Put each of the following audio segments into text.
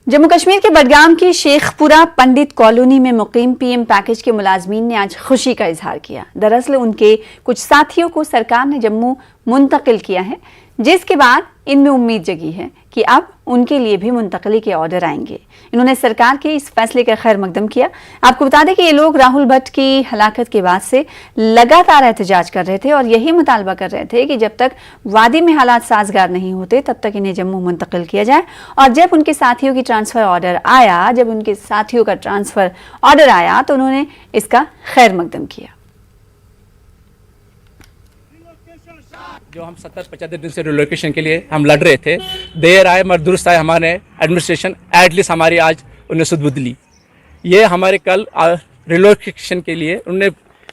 जम्मू कश्मीर के बडगाम की शेखपुरा पंडित कॉलोनी में मुकीम पीएम पैकेज के मुलाजमीन ने आज खुशी का इजहार किया। दरअसल उनके कुछ साथियों को सरकार ने जम्मू मुंतकिल किया है, जिसके बाद इनमें उम्मीद जगी है कि अब उनके लिए भी मुंतकली के ऑर्डर आएंगे। इन्होंने सरकार के इस फैसले का खैर मकदम किया। आपको बता दें कि ये लोग राहुल भट्ट की हलाकत के बाद से लगातार एहतजाज कर रहे थे और यही मुतालबा कर रहे थे कि जब तक वादी में हालात साजगार नहीं होते तब तक इन्हें जम्मू मुंतकिल किया जाए। और जब उनके साथियों की ट्रांसफर ऑर्डर आया तो उन्होंने इसका खैर मकदम किया। जो हम 70-75 दिन से रिलोकेशन के लिए हम लड़ रहे थे, देर आए मगर दुरुस्त आए। हमारे एडमिनिस्ट्रेशन एटलीस्ट हमारी आज उन्हें सुध ली। ये हमारे कल रिलोकेशन के लिए उन्होंने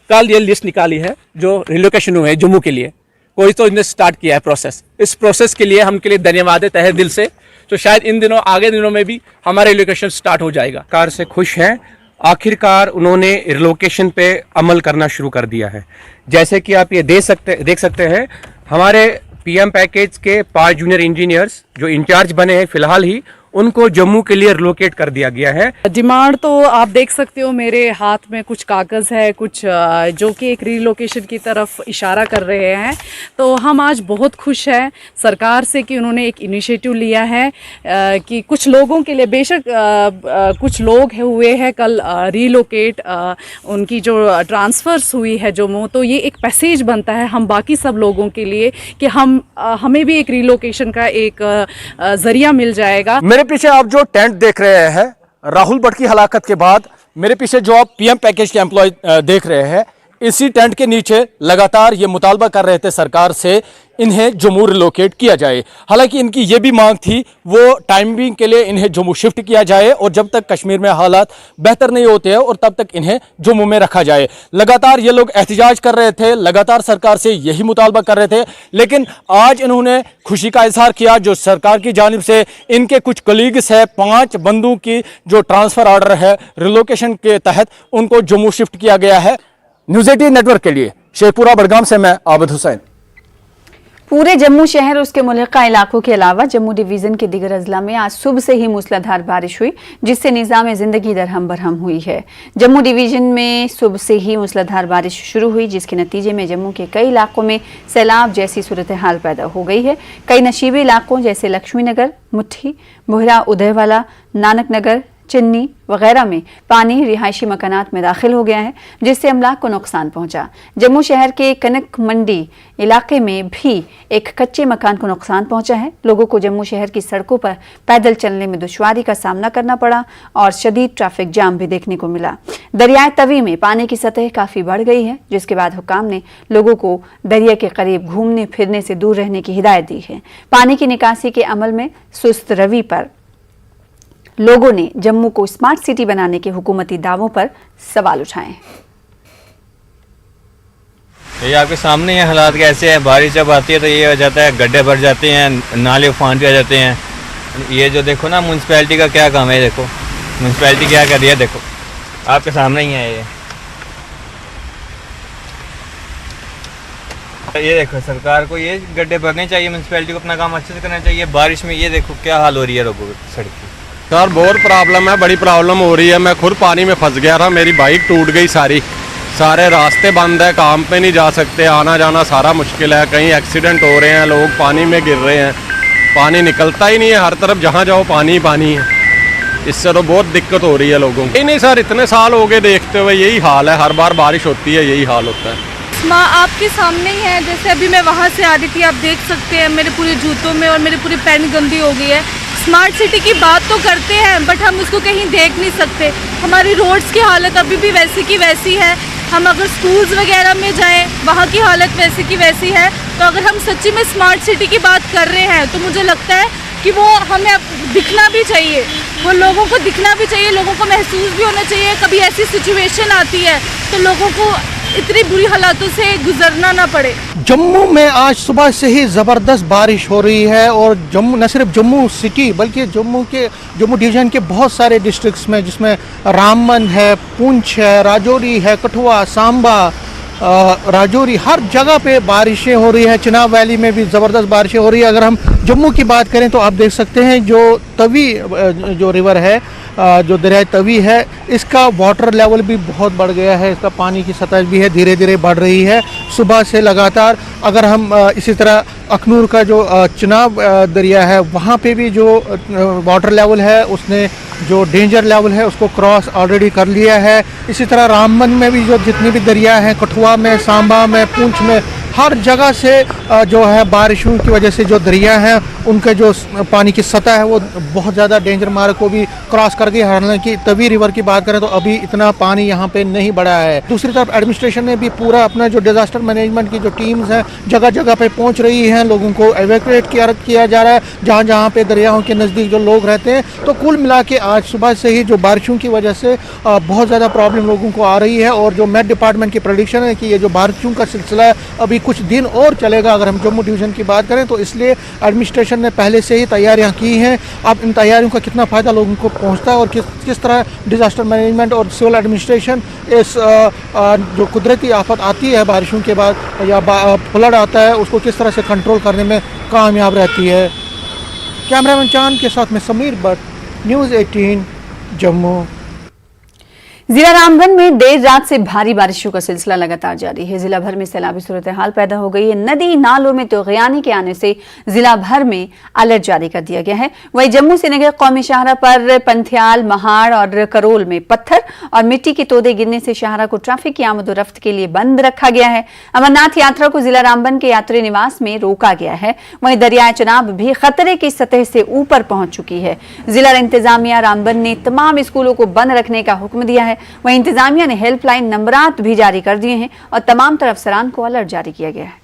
कल ये लिस्ट निकाली है जो रिलोकेशन हुए जम्मू के लिए। कोई तो इन्हें स्टार्ट किया है प्रोसेस। इस प्रोसेस के लिए हम के लिए धन्यवाद है तहे दिल से। तो शायद इन दिनों आगे दिनों में भी हमारा रिलोकेशन स्टार्ट हो जाएगा। सरकार से खुश हैं, आखिरकार उन्होंने रिलोकेशन पे अमल करना शुरू कर दिया है। जैसे कि आप ये देख सकते हैं, हमारे पीएम पैकेज के 5 जूनियर इंजीनियर्स जो इंचार्ज बने हैं फिलहाल ही, उनको जम्मू के लिए रिलोकेट कर दिया गया है। डिमांड तो आप देख सकते हो, मेरे हाथ में कुछ कागज़ है, कुछ जो कि एक रिलोकेशन की तरफ इशारा कर रहे हैं। तो हम आज बहुत खुश हैं सरकार से कि उन्होंने एक इनिशिएटिव लिया है कि कुछ लोगों के लिए, बेशक कुछ लोग हुए हैं कल रिलोकेट, उनकी जो ट्रांसफ़र्स हुई है जम्मू, तो ये एक पैसेज बनता है हम बाकी सब लोगों के लिए कि हमें भी एक रिलोकेशन का एक ज़रिया मिल जाएगा। मेरे पीछे आप जो टेंट देख रहे हैं, राहुल भट्ट की हलाकत के बाद मेरे पीछे जो आप पीएम पैकेज के एम्प्लॉय देख रहे हैं, इसी टेंट के नीचे लगातार ये मुतालबा कर रहे थे सरकार से इन्हें जम्मू रिलोकेट किया जाए। हालांकि इनकी ये भी मांग थी वो टाइमिंग के लिए इन्हें जम्मू शिफ्ट किया जाए और जब तक कश्मीर में हालात बेहतर नहीं होते हैं और तब तक इन्हें जम्मू में रखा जाए। लगातार ये लोग एहतजाज कर रहे थे, लगातार सरकार से यही मुतालबा कर रहे थे, लेकिन आज इन्होंने खुशी का इजहार किया जो सरकार की जानिब से इनके कुछ कलीग्स है, 5 बंदों की जो ट्रांसफ़र ऑर्डर है रिलोकेशन के तहत उनको जम्मू शिफ्ट किया गया है। न्यूज़ 18 नेटवर्क के लिए शेखपुरा बडगाम से मैं आबिद हुसैन। पूरे जम्मू शहर उसके मुल्का इलाकों के अलावा जम्मू डिवीजन के दीगर अजला में आज सुबह से ही मूसलाधार बारिश हुई, जिससे निज़ाम ज़िंदगी दरहम बरहम हुई है। जम्मू डिवीजन में सुबह से ही मूसलाधार बारिश शुरू हुई, जिसके नतीजे में जम्मू के कई इलाकों में सैलाब जैसी सूरत हाल पैदा हो गई है। कई नशीबी इलाकों जैसे लक्ष्मी नगर, मुट्ठी, बोहरा, उदयवाला, नानक नगर, चिन्नी वगैरह में पानी रिहायशी मकानात में दाखिल हो गया है, जिससे अमलाक को नुकसान पहुंचा। जम्मू शहर के कनक मंडी इलाके में भी एक कच्चे मकान को नुकसान पहुंचा है। लोगों को जम्मू शहर की सड़कों पर पैदल चलने में दुश्वारी का सामना करना पड़ा और शदीद ट्रैफिक जाम भी देखने को मिला। दरियाए तवी में पानी की सतह काफ़ी बढ़ गई है, जिसके बाद हुकाम ने लोगों को दरिया के करीब घूमने फिरने से दूर रहने की हिदायत दी है। पानी की निकासी के अमल में सुस्त रवि पर लोगों ने जम्मू को स्मार्ट सिटी बनाने के हुकूमती दावों पर सवाल उठाए हैं। ये आपके सामने ये हालात कैसे हैं। बारिश जब आती है तो ये हो जाता है, गड्ढे भर जाते हैं, नाले उफान पे आ जाते हैं। ये जो देखो ना म्यूनसिपैलिटी का क्या काम है, देखो म्यूनसिपैलिटी क्या कर रही है, देखो आपके सामने ही है ये देखो। सरकार को ये गड्ढे भरने चाहिए, म्यूनसिपैलिटी को अपना काम अच्छे से करना चाहिए। बारिश में ये देखो क्या हाल हो रही है लोगों की सड़क की। सर बहुत प्रॉब्लम है, बड़ी प्रॉब्लम हो रही है। मैं खुद पानी में फंस गया था, मेरी बाइक टूट गई सारे रास्ते बंद है, काम पे नहीं जा सकते, आना जाना सारा मुश्किल है। कहीं एक्सीडेंट हो रहे हैं, लोग पानी में गिर रहे हैं, पानी निकलता ही नहीं है, हर तरफ जहाँ जाओ पानी ही पानी है। इससे तो बहुत दिक्कत हो रही है लोगों को। नहीं सर, इतने साल हो गए देखते हुए यही हाल है, हर बार बारिश होती है यही हाल होता है। आपके सामने ही है, जैसे अभी मैं वहाँ से आ रही थी, आप देख सकते हैं मेरे पूरे जूतों में और मेरी पूरी पैंट गंदी हो गई है। स्मार्ट सिटी की बात तो करते हैं बट हम उसको कहीं देख नहीं सकते। हमारी रोड्स की हालत अभी भी वैसी की वैसी है। हम अगर स्कूल्स वगैरह में जाएं वहाँ की हालत वैसी की वैसी है। तो अगर हम सच्ची में स्मार्ट सिटी की बात कर रहे हैं तो मुझे लगता है कि वो हमें दिखना भी चाहिए, वो लोगों को दिखना भी चाहिए, लोगों को महसूस भी होना चाहिए। कभी ऐसी सिचुएशन आती है तो लोगों को इतनी बुरी हालातों से गुजरना ना पड़े। जम्मू में आज सुबह से ही ज़बरदस्त बारिश हो रही है और जम्मू न सिर्फ जम्मू सिटी बल्कि जम्मू डिवीज़न के बहुत सारे डिस्ट्रिक्ट्स में, जिसमें रामबन है, पुंछ है, राजौरी है, कठुआ, सांबा, राजौरी, हर जगह पे बारिशें हो रही है। चिनाब वैली में भी ज़बरदस्त बारिशें हो रही है। अगर हम जम्मू की बात करें तो आप देख सकते हैं जो तवी जो रिवर है, जो दरियाई तवी है, इसका वाटर लेवल भी बहुत बढ़ गया है। इसका पानी की सतह भी है धीरे धीरे बढ़ रही है सुबह से लगातार। अगर हम इसी तरह अखनूर का जो चिनाब दरिया है, वहाँ पे भी जो वाटर लेवल है उसने जो डेंजर लेवल है उसको क्रॉस ऑलरेडी कर लिया है। इसी तरह रामबन में भी जो जितनी भी दरिया हैं, कठुआ में, सांबा में, पुंछ में, हर जगह से जो है बारिशों की वजह से जो दरिया हैं उनके जो पानी की सतह है वो बहुत ज़्यादा डेंजर मार्क को भी क्रॉस कर गई। हालांकि तवी रिवर की बात करें तो अभी इतना पानी यहाँ पे नहीं बढ़ा है। दूसरी तरफ एडमिनिस्ट्रेशन ने भी पूरा अपना जो डिजास्टर मैनेजमेंट की जो टीम्स हैं जगह जगह पे पहुँच रही हैं, लोगों को एवैक्यूएट किया जा रहा है जहाँ जहाँ पे दरियाओं के नज़दीक जो लोग रहते हैं। तो कुल मिला के आज सुबह से ही जो बारिशों की वजह से बहुत ज़्यादा प्रॉब्लम लोगों को आ रही है। और जो मेट डिपार्टमेंट की प्रेडिक्शन है कि ये जो बारिशों का सिलसिला अभी कुछ दिन और चलेगा अगर हम जम्मू डिवीज़न की बात करें, तो इसलिए एडमिनिस्ट्रेशन ने पहले से ही तैयारियां की हैं। अब इन तैयारियों का कितना फ़ायदा लोगों को पहुंचता है और किस तरह डिज़ास्टर मैनेजमेंट और सिविल एडमिनिस्ट्रेशन इस जो कुदरती आफत आती है बारिशों के बाद या फ्लड आता है उसको किस तरह से कंट्रोल करने में कामयाब रहती है। कैमरामैन चांद के साथ में समीर भट्ट, न्यूज़ 18 जम्मू। जिला रामबन में देर रात से भारी बारिशों का सिलसिला लगातार जारी है। जिला भर में सैलाबी सूरत हाल पैदा हो गई है। नदी नालों में तूफ़ान के आने से जिला भर में अलर्ट जारी कर दिया गया है। वहीं जम्मू श्रीनगर कौमी शाहरा पर पंथियाल, महाड़ और करोल में पत्थर और मिट्टी के तोदे गिरने से शाहरा को ट्रैफिक की आमदोरफ्त के लिए बंद रखा गया है। अमरनाथ यात्रा को जिला रामबन के यात्री निवास में रोका गया है। वहीं दरियाए चिनाब भी खतरे की सतह से ऊपर पहुंच चुकी है। जिला इंतजामिया रामबन ने तमाम स्कूलों को बंद रखने का हुक्म दिया है। वहीं इंतजामिया ने हेल्पलाइन नंबरात भी जारी कर दिए हैं और तमाम तरफ अफसरान को अलर्ट जारी किया गया है।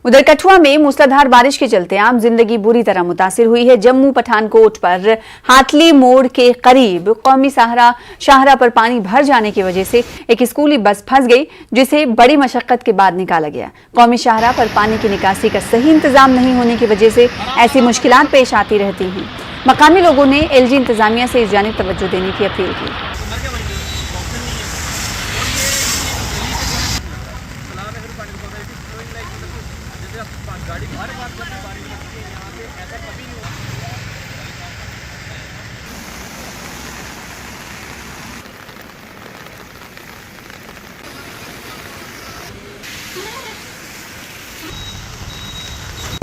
उधर कठुआ में मूसलाधार बारिश के चलते आम जिंदगी बुरी तरह मुतासिर हुई है। जम्मू पठानकोट पर हाटली मोड़ के करीब कौमी शाहरा पर पानी भर जाने की वजह से एक स्कूली बस फंस गई, जिसे बड़ी मशक्कत के बाद निकाला गया। कौमी शाहरा पर पानी की निकासी का सही इंतजाम नहीं होने की वजह से ऐसी मुश्किलात पेश आती रहती हैं। मकामी लोगों ने एलजी इंतजामिया से इस जानिब तवज्जो देने की अपील की।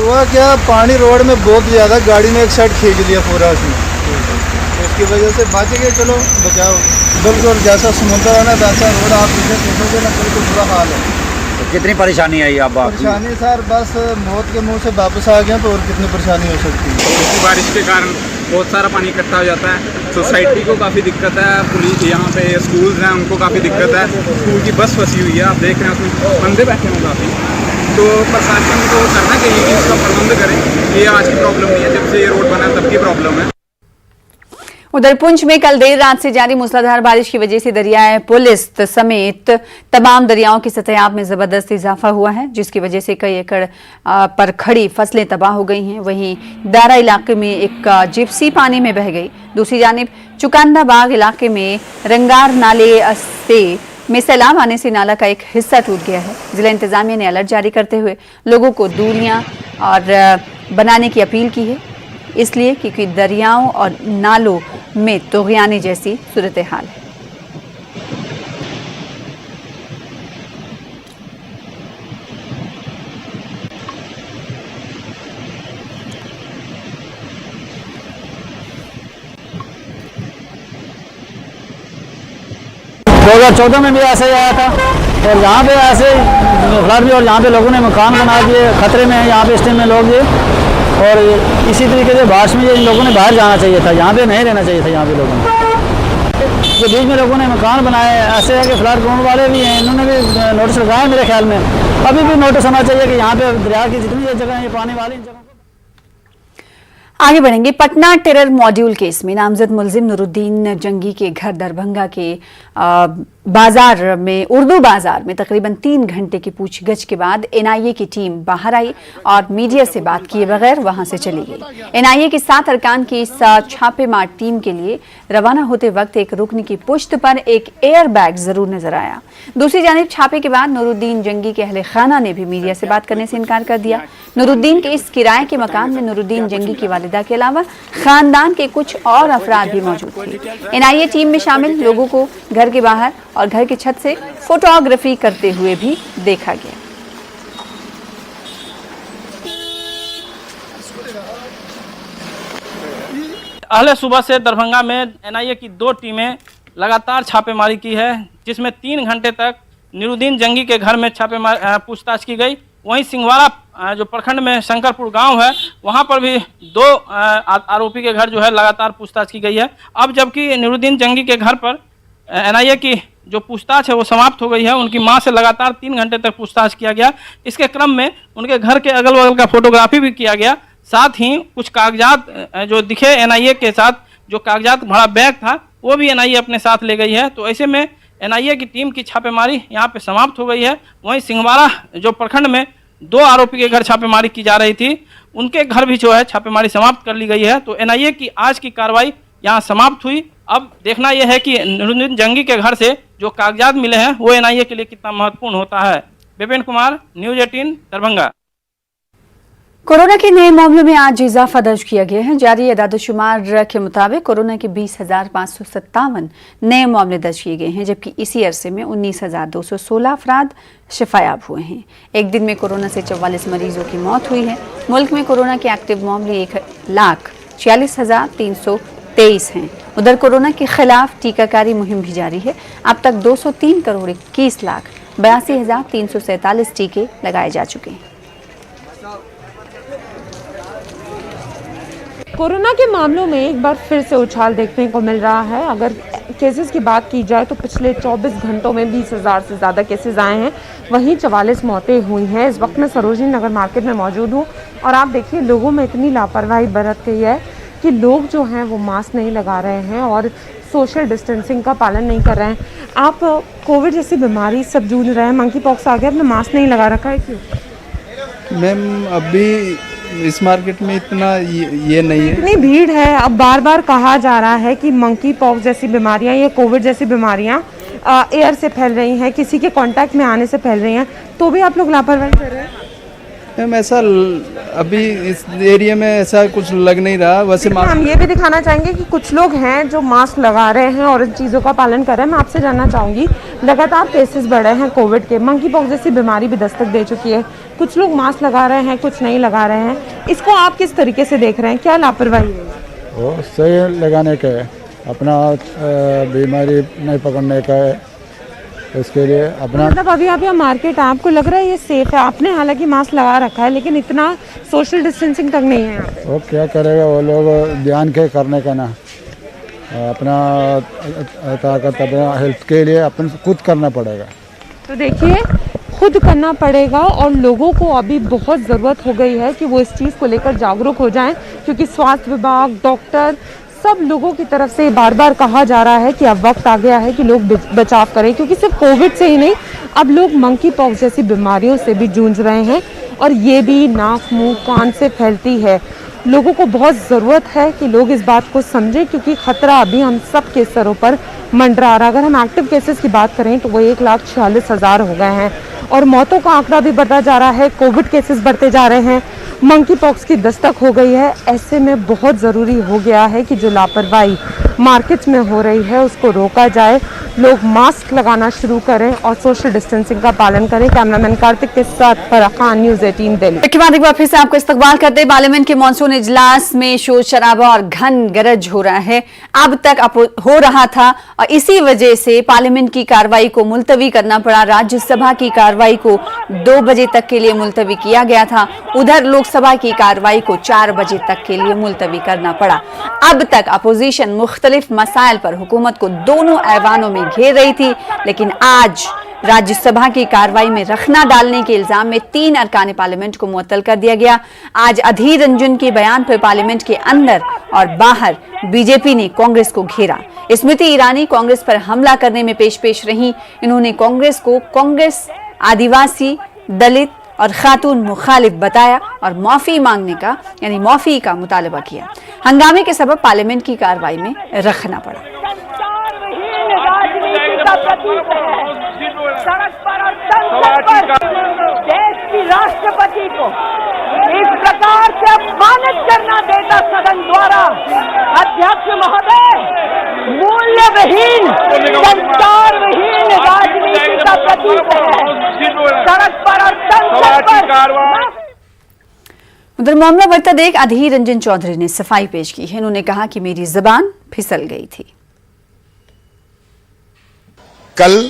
हुआ क्या, पानी रोड में बहुत ज़्यादा, गाड़ी ने एक साइड खींच लिया पूरा उसमें, उसकी वजह से बच गए। चलो बचाओ, बिल्कुल जैसा समुद्र है ना वैसा रोड, आप पीछे देखोगे ना बिल्कुल बुरा हाल है। तो कितनी परेशानी आई अब आपकी? परेशानी सर बस मौत के मुंह से वापस आ गए, तो और कितनी परेशानी हो सकती है। बारिश के कारण बहुत सारा पानी इकट्ठा हो जाता है। सोसाइटी को काफ़ी दिक्कत है, पुलिस यहाँ पे स्कूल्स हैं उनको काफ़ी दिक्कत है। स्कूल की बस फंसी हुई है, आप देख रहे हैं उसमें बंदे बैठे हैं काफ़ी। तो प्रशासन को करना चाहिए कि इसका प्रबंध करें। ये आज की प्रॉब्लम नहीं है, जब से ये रोड बना तब की प्रॉब्लम है। उधर पुंछ में कल देर रात से जारी मूसलाधार बारिश की वजह से दरियाए पुलिस समेत तमाम दरियाओं की सतह में जबरदस्त इजाफा हुआ है, जिसकी वजह से कई एकड़ पर खड़ी फसलें तबाह हो गई हैं। वहीं दारा इलाके में एक जिप्सी पानी में बह गई। दूसरी जानिब चुकांदा बाग इलाके में रंगार नाले में सैलाब आने से नाला का एक हिस्सा टूट गया है। जिला इंतजामिया ने अलर्ट जारी करते हुए लोगों को दूरियां और बनाने की अपील की है, इसलिए क्योंकि दरियाओं और नालों में तूफ़ान जैसी सूरत हाल है। दो 2014 में भी ऐसे ही आया था और यहाँ पे ऐसे फ्लड भी, और यहाँ पे लोगों ने मकान बना दिए, खतरे में है यहाँ पे इस टाइम में लोग ये। और इसी तरीके से बारिश में इन लोगों ने बाहर जाना चाहिए था, यहाँ पे नहीं रहना चाहिए था। यहाँ पे लोगों ने जो बीच में लोगों ने मकान बनाए, ऐसे है कि फ्लड ग्राउंड वाले भी हैं, इन्होंने भी नोटिस लगाया मेरे ख्याल में। अभी भी नोटिस होना चाहिए कि यहाँ पे दरिया की जितनी ये जगह है, ये पानी वाली इन जगहों को। आगे बढ़ेंगे। पटना टेरर मॉड्यूल केस में नामजद मुलजिम नूरुद्दीन जंगी के घर दरभंगा के बाजार में उर्दू बाजार में तकरीबन 3 घंटे की पूछगछ के बाद एनआईए की टीम बाहर आई और मीडिया से बात किए बगैर वहां से चली गई। एनआईए के 7 अरकान की इस छापेमार टीम के लिए रवाना होते वक्त एक रुकन की पुश्त पर एक एयर बैग जरूर नजर आया। दूसरी जानिब छापे के बाद नूरुद्दीन जंगी के अहले खाना ने भी मीडिया से बात करने से इनकार कर दिया। नूरुद्दीन के इस किराए के मकान में नूरुद्दीन जंगी की वालिदा के अलावा खानदान के कुछ और अफराद भी मौजूद थे। एनआईए टीम में शामिल लोगों को घर के बाहर और घर की छत से फोटोग्राफी करते हुए भी देखा गया। अहले सुबह से दरभंगा में एनआईए की 2 टीमें लगातार छापेमारी की है, जिसमें 3 घंटे तक नूरुद्दीन जंगी के घर में पूछताछ की गई। वहीं सिंहवाड़ा जो प्रखंड में शंकरपुर गांव है, वहां पर भी 2 आरोपी के घर जो है लगातार पूछताछ की गई है। अब जबकि नूरुद्दीन जंगी के घर पर एनआईए की जो पूछताछ है वो समाप्त हो गई है। उनकी मां से लगातार 3 घंटे तक पूछताछ किया गया। इसके क्रम में उनके घर के अगल बगल का फोटोग्राफी भी किया गया। साथ ही कुछ कागजात जो दिखे एनआईए के साथ, जो कागजात भरा बैग था वो भी एनआईए अपने साथ ले गई है। तो ऐसे में एनआईए की टीम की छापेमारी यहाँ पे समाप्त हो गई है। वहीं सिंहवाड़ा जो प्रखंड में 2 आरोपी के घर छापेमारी की जा रही थी, उनके घर भी जो है छापेमारी समाप्त कर ली गई है। तो एनआईए की आज की कार्रवाई यहाँ समाप्त हुई। अब देखना यह है कि नूरुद्दीन जंगी के घर से जो कागजात मिले हैं वो एनआईए के लिए कितना महत्वपूर्ण होता है। विपिन कुमार, न्यूज 18 दरभंगा। कोरोना के नए मामलों में आज इजाफा दर्ज किया गया है। जारी एदाद-ओ-शुमार के मुताबिक कोरोना के 20,557 नए मामले दर्ज किए गए हैं, जबकि इसी अरसे में 19,216 अफराद शिफायाब हुए हैं। एक दिन में कोरोना से 44 मरीजों की मौत हुई है। मुल्क में कोरोना के एक्टिव मामले 1,46,323 हैं। उधर कोरोना के खिलाफ टीकाकारी मुहिम भी जारी है। अब तक 203,21,82,347 टीके लगाए जा चुके हैं। कोरोना के मामलों में एक बार फिर से उछाल देखने को मिल रहा है। अगर केसेस की बात की जाए तो पिछले 24 घंटों में 20,000 से ज़्यादा केसेस आए हैं। वहीं 44 मौतें हुई हैं। इस वक्त मैं सरोजनी नगर मार्केट में मौजूद हूँ और आप देखिए लोगों में इतनी लापरवाही बरत गई है कि लोग जो हैं वो मास्क नहीं लगा रहे हैं और सोशल डिस्टेंसिंग का पालन नहीं कर रहे हैं। आप कोविड जैसी बीमारी सब जूझ रहे हैं, मंकी पॉक्स आ गया, आपने मास्क नहीं लगा रखा है, क्यों? मैम अभी इस मार्केट में इतना ये नहीं है। इतनी भीड़ है। अब बार बार कहा जा रहा है कि मंकी पॉक्स जैसी बीमारियां या कोविड जैसी बीमारियां एयर से फैल रही हैं, किसी के कांटेक्ट में आने से फैल रही हैं, तो भी आप लोग लापरवाही कर रहे हैं। मैम ऐसा अभी इस एरिया में ऐसा कुछ लग नहीं रहा। वैसे हम ये भी दिखाना चाहेंगे कि कुछ लोग हैं जो मास्क लगा रहे हैं और इन चीज़ों का पालन कर रहे हैं। मैं आपसे जानना चाहूँगी, लगातार केसेस बढ़े हैं कोविड के, मंकी पॉक्स जैसी बीमारी भी दस्तक दे चुकी है, कुछ लोग मास्क लगा रहे हैं, कुछ नहीं लगा रहे हैं, इसको आप किस तरीके से देख रहे हैं? क्या लापरवाही है? वो सही लगाने का है, अपना बीमारी नहीं पकड़ने का है, इसके लिए अपना मतलब अभी आप यहाँ मार्केट आपको लग रहा है ये सेफ है, आपने हालांकि मास्क लगा रखा है लेकिन इतना सोशल डिस्टेंसिंग तक नहीं है यहाँ पे। वो क्या करेगा, वो लोग ध्यान के करने का ना, अपना ताकत अपना हेल्थ के लिए अपन खुद करना पड़ेगा। तो देखिए खुद करना पड़ेगा और लोगों को अभी बहुत ज़रूरत हो गई है कि वो इस चीज़ को लेकर जागरूक हो जाएं, क्योंकि स्वास्थ्य विभाग, डॉक्टर, सब लोगों की तरफ से बार बार कहा जा रहा है कि अब वक्त आ गया है कि लोग बचाव करें, क्योंकि सिर्फ कोविड से ही नहीं, अब लोग मंकी पॉक्स जैसी बीमारियों से भी जूझ रहे हैं और ये भी नाक, मुंह, कान से फैलती है। लोगों को बहुत ज़रूरत है कि लोग इस बात को समझें, क्योंकि ख़तरा अभी हम सब के सरों पर मंडरा रहा है। अगर हम एक्टिव केसेस की बात करें तो वो 1,46,000 हो गए हैं और मौतों का आंकड़ा भी बढ़ता जा रहा है, कोविड केसेस बढ़ते जा रहे हैं, मंकी पॉक्स की दस्तक हो गई है। ऐसे में बहुत ज़रूरी हो गया है कि जो लापरवाही मार्केट्स में हो रही है उसको रोका जाए, लोग मास्क लगाना शुरू करें और सोशल डिस्टेंसिंग का पालन करें। कैमरामैन कार्तिक के साथ फराह खान, न्यूज़ 18 दिल्ली। के बाद एक बार फिर से आपको इस्तकबाल करते हैं। पार्लियामेंट के मॉनसून इजलास में शोर शराबा और घन गरज हो रहा है, अब तक हो रहा था और इसी वजह से पार्लियामेंट की कार्रवाई को मुलतवी करना पड़ा। राज्यसभा की कार्रवाई को 2 बजे तक के लिए मुलतवी किया गया था, उधर लोकसभा की कार्रवाई को 4 बजे तक के लिए मुलतवी करना पड़ा। अब तक अपोजिशन मुख्तलिफ मसाइल पर हुकूमत को दोनों ऐवानों में घेर रही थी, लेकिन आज राज्यसभा की कार्रवाई में रखना डालने के इल्जाम में 3 अरकान पार्लियामेंट को मुअत्तल कर दिया गया। आज अधीर रंजन के बयान पर पार्लियामेंट के अंदर और बाहर बीजेपी ने कांग्रेस को घेरा। स्मृति ईरानी कांग्रेस पर हमला करने में पेश रहीं। इन्होंने कांग्रेस को कांग्रेस आदिवासी, दलित और खातून मुखालिफ बताया और माफी मांगने का यानी माफी का मुतालबा किया। हंगामे के सबब पार्लियामेंट की कार्रवाई में रखना पड़ा। देश की राष्ट्रपति को इस प्रकार से अपमानित करना देता सदन द्वारा, अध्यक्ष महोदय, मूल्यविहीन, संस्कारविहीन राजनीति का प्रतीक है। सड़क पर और संसद पर उधर मामला बढ़ता देख अधीर रंजन चौधरी ने सफाई पेश की है। उन्होंने कहा कि मेरी जुबान फिसल गई थी। कल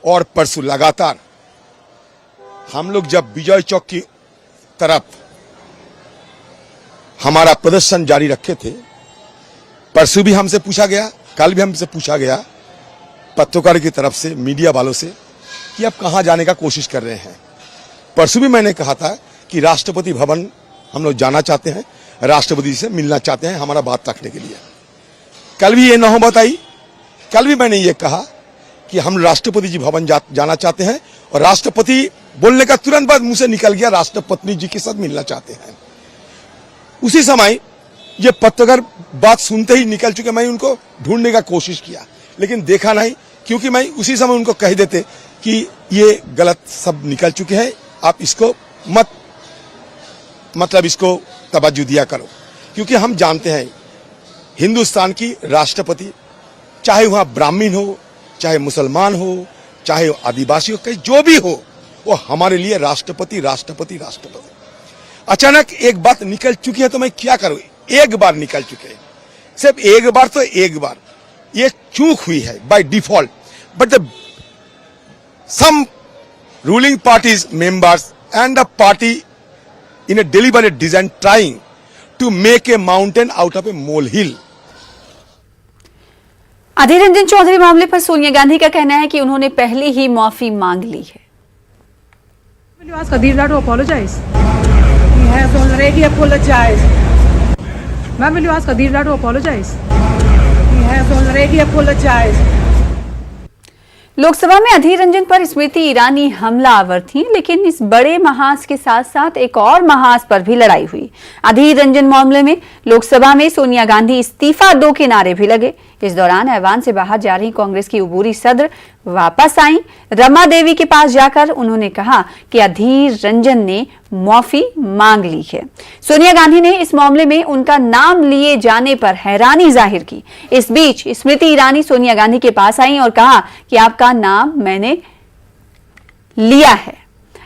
और परसों लगातार हम लोग जब विजय चौक की तरफ हमारा प्रदर्शन जारी रखे थे, परसों भी हमसे पूछा गया, कल भी हमसे पूछा गया पत्रकार की तरफ से, मीडिया वालों से कि आप कहां जाने का कोशिश कर रहे हैं। परसों भी मैंने कहा था कि राष्ट्रपति भवन हम लोग जाना चाहते हैं, राष्ट्रपति से मिलना चाहते हैं हमारा बात रखने के लिए। कल भी ये नौबत आई, कल भी मैंने ये कहा कि हम राष्ट्रपति जी भवन जाना चाहते हैं और राष्ट्रपति बोलने का तुरंत बाद मुंह से निकल गया राष्ट्रपति जी के साथ मिलना चाहते हैं। उसी समय ये पत्रकार बात सुनते ही निकल चुके। मैं उनको ढूंढने का कोशिश किया लेकिन देखा नहीं, क्योंकि मैं उसी समय उनको कह देते कि ये गलत सब निकल चुके हैं, आप इसको मतलब इसको तवज्जो दिया करो। क्योंकि हम जानते हैं हिंदुस्तान की राष्ट्रपति, चाहे वहां ब्राह्मण हो, चाहे मुसलमान हो, चाहे आदिवासी हो, कहीं जो भी हो, वो हमारे लिए राष्ट्रपति राष्ट्रपति राष्ट्रपति। अचानक एक बात निकल चुकी है तो मैं क्या करूं? एक बार निकल चुके हैं, सिर्फ एक बार, तो एक बार ये चूक हुई है by default. But the some ruling parties members and the party in a deliberate design trying to make a mountain out of a molehill. Adhir Ranjan Chaudhary मामले पर सोनिया गांधी का कहना है कि उन्होंने पहले ही माफी मांग ली है। Will you ask Adhir to apologize? He has already apologized. Ma'am, will you ask Adhir to apologize? He has already apologized. Lok Sabha में अधीर रंजन पर स्मृति ईरानी हमलावर थीं, लेकिन इस बड़े महाज के साथ साथ एक और महाज पर भी लड़ाई हुई। अधीर रंजन मामले में लोकसभा में सोनिया गांधी इस्तीफा दो के नारे भी लगे। इस दौरान ऐवान से बाहर जा रही कांग्रेस की उबूरी सदर वापस आई। रमा देवी के पास जाकर उन्होंने कहा कि अधीर रंजन ने माफी मांग ली है। सोनिया गांधी ने इस मामले में उनका नाम लिए जाने पर हैरानी जाहिर की। इस बीच स्मृति ईरानी सोनिया गांधी के पास आई और कहा कि आपका नाम मैंने लिया है।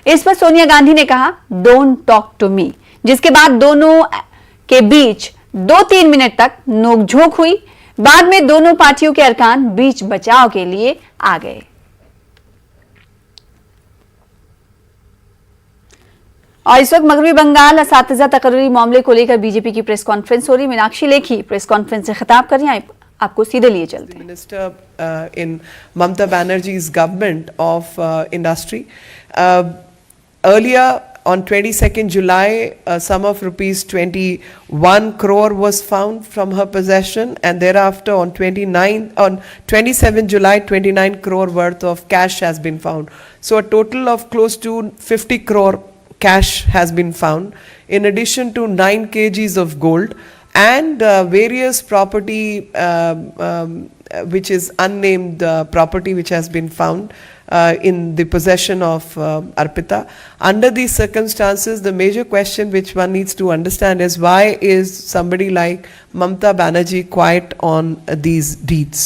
इस पर सोनिया गांधी ने कहा डोंट टॉक टू मी, जिसके बाद दोनों के बीच 2-3 मिनट तक नोकझोंक हुई। बाद में दोनों पार्टियों के अरकान बीच बचाव के लिए आ गए। और इस वक्त मगरबी बंगाल असातिज़ा तकर्री मामले को लेकर बीजेपी की प्रेस कॉन्फ्रेंस हो रही। मीनाक्षी लेखी प्रेस कॉन्फ्रेंस से खिताब कर रही हैं, आपको सीधे लिए चलते हैं। Minister in Mamata Banerjee's government of industry. Earlier on 22nd July, a sum of rupees 21 crore was found from her possession, and thereafter on 27 July, 29 crore worth of cash has been found. So a total of close to 50 crore cash has been found, in addition to 9 kgs of gold and various property which is unnamed property which has been found in the possession of Arpita. Under these circumstances, the major question which one needs to understand is why is somebody like Mamata Banerjee quiet on these deeds?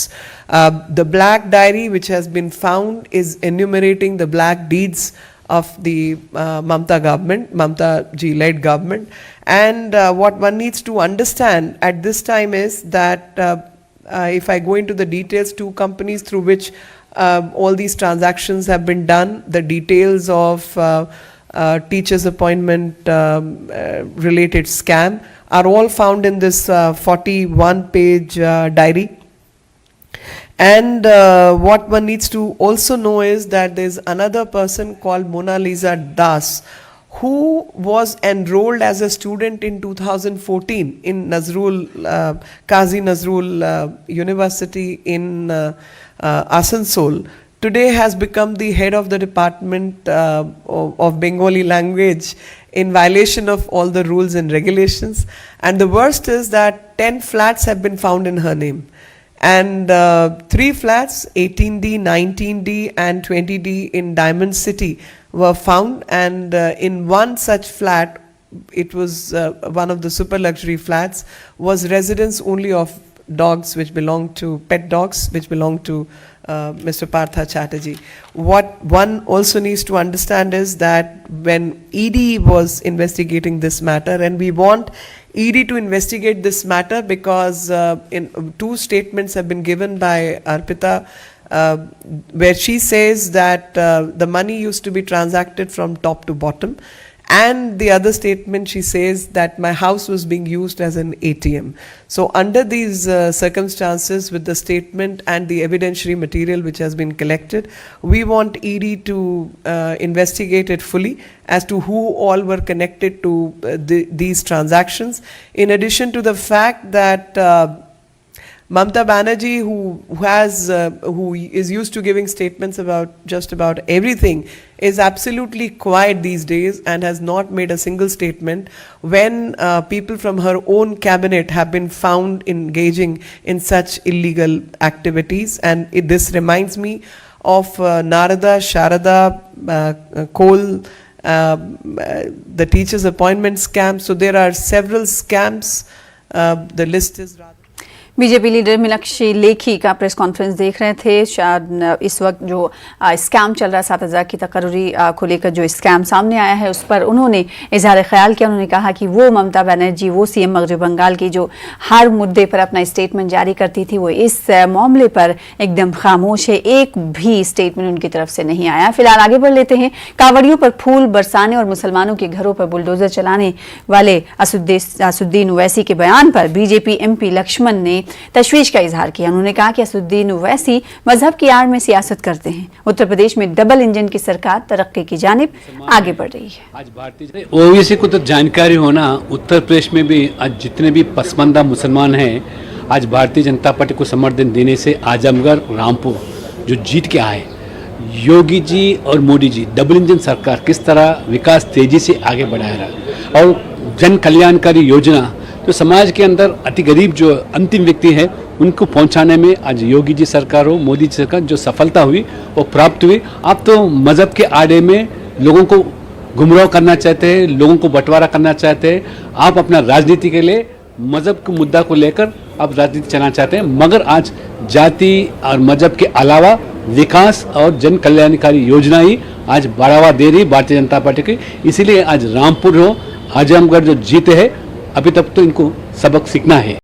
The black diary which has been found is enumerating the black deeds of the Mamata government, Mamata ji led government, and what one needs to understand at this time is that if I go into the details, 2 companies through which all these transactions have been done, the details of teachers appointment related scam are all found in this 41-page diary. And what one needs to also know is that there's another person called Mona Lisa Das who was enrolled as a student in 2014 in Qazi Nazrul University in Asansol, today has become the head of the department of Bengali language in violation of all the rules and regulations. And the worst is that 10 flats have been found in her name. And 3 flats, 18D, 19D and 20D in Diamond City were found. And in one such flat, it was one of the super luxury flats, was residence only of dogs which belong to, pet dogs which belong to Mr. Partha Chatterjee. What one also needs to understand is that when ED was investigating this matter, and we want ED to investigate this matter because in 2 statements have been given by Arpita where she says that the money used to be transacted from top to bottom, and the other statement she says that my house was being used as an ATM. So under these circumstances, with the statement and the evidentiary material which has been collected, we want ED to investigate it fully as to who all were connected to these transactions. In addition to the fact that Mamata Banerjee, who is used to giving statements about just about everything, is absolutely quiet these days and has not made a single statement when people from her own cabinet have been found engaging in such illegal activities. And this reminds me of Narada, Sharada, Kohl, the teachers' appointment scam. So there are several scams. The list is rather. BJP leader Meenakshi Lekhi का press conference देख रहे थे। शायद इस वक्त जो scam चल रहा 7,000 की तकरीरी को लेकर जो स्कैम सामने आया है उस पर उन्होंने इजहार ख्याल किया। उन्होंने कहा कि वो ममता बनर्जी, वो सीएम मगरबी बंगाल की जो हर मुद्दे पर अपना स्टेटमेंट जारी करती थी, वो इस मामले पर एकदम खामोश है। एक भी स्टेटमेंट उनकी तरफ से नहीं आया। फिलहाल आगे बढ़ लेते हैं। कांवड़ियों पर फूल बरसाने और मुसलमानों के घरों पर बुलडोजर चलाने वाले असुद्दीन ओवैसी के बयान पर बीजेपी एमपी लक्ष्मण ने तशवीश का इजहार किया। उन्होंने कहा कि असुद्दीन ओवैसी मजहब की आड़ में सियासत करते हैं। उत्तर प्रदेश में डबल इंजन की सरकार तरक्की की जानिब आगे बढ़ रही है। आज भारतीय ओवैसी को तो जानकारी होना, उत्तर प्रदेश में भी आज जितने भी पसमानदा मुसलमान हैं, आज भारतीय जनता पार्टी को समर्थन देने से आजमगढ़, रामपुर जो जीत के आए, योगी जी और मोदी जी डबल इंजन सरकार किस तरह विकास तेजी से आगे बढ़ा रहा और जन कल्याणकारी योजना जो समाज के अंदर अति गरीब जो अंतिम व्यक्ति है उनको पहुंचाने में आज योगी जी सरकार हो, मोदी जी सरकार जो सफलता हुई वो प्राप्त हुई। आप तो मजहब के आड़े में लोगों को गुमराह करना चाहते हैं, लोगों को बंटवारा करना चाहते हैं। आप अपना राजनीति के लिए मजहब के मुद्दा को लेकर आप राजनीति चलाना चाहते हैं, मगर आज जाति और मजहब के अलावा विकास और जन कल्याणकारी योजना ही आज बढ़ावा दे रही भारतीय जनता पार्टी की। इसीलिए आज रामपुर हो, आजमगढ़ जो जीते है, अभी तक तो इनको सबक सीखना है।